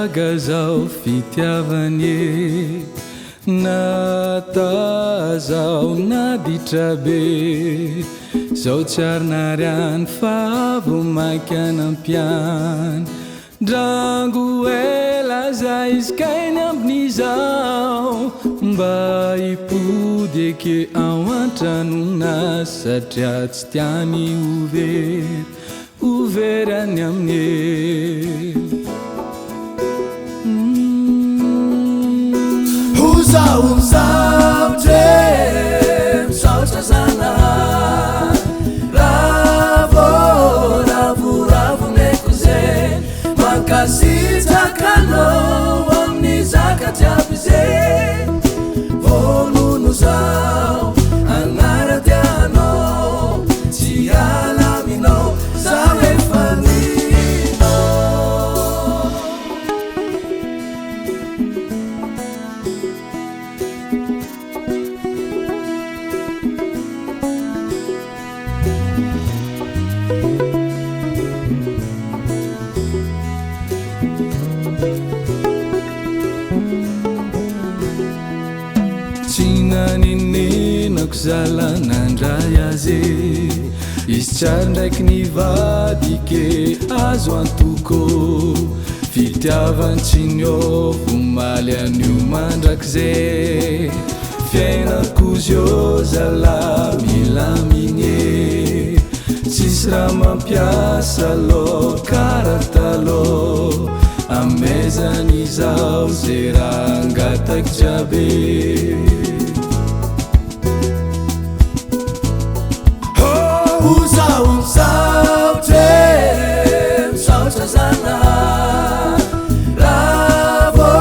gaga zao fitiavanye nata zao naditra be zao tsarinariany fa vo maikanampiany drango ela za izy kainy ambin'izao mba hipody eke ao antranona satria tsy tiany overy any amine Uzaudre msaotra sana ravo nekuze makasitakano amni zakatiabize volunu zao anaratiano tialamino zawefani Ninenako zala nandray aze izy tsary ndraiky nivadike azo antoko fitiavantsiny vomaly anio mandraky ze fiainako zio zala milamine tsisy raha mampiasa lo karatalo amezany zao ze raha angataky jiaby Uzaudre msaotra sana ravo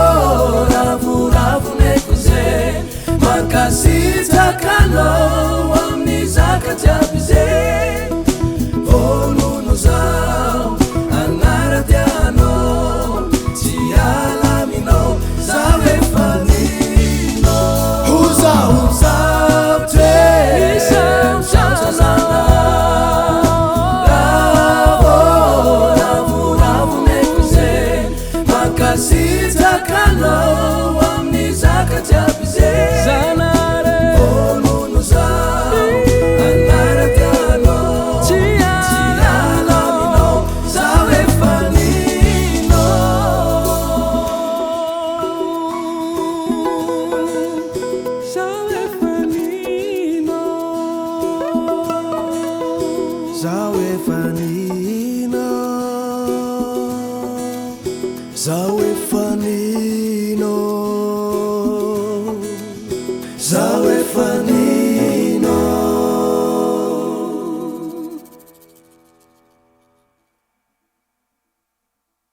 nekuze makasitakano amni zakatiabize volunu zao anaratiano tialamino zawefanino Uzaudre msaotra sana makasitakano amni zakatiabize zanare volunu zao anaratiano tialamino zawefanino zawefanino zawefanino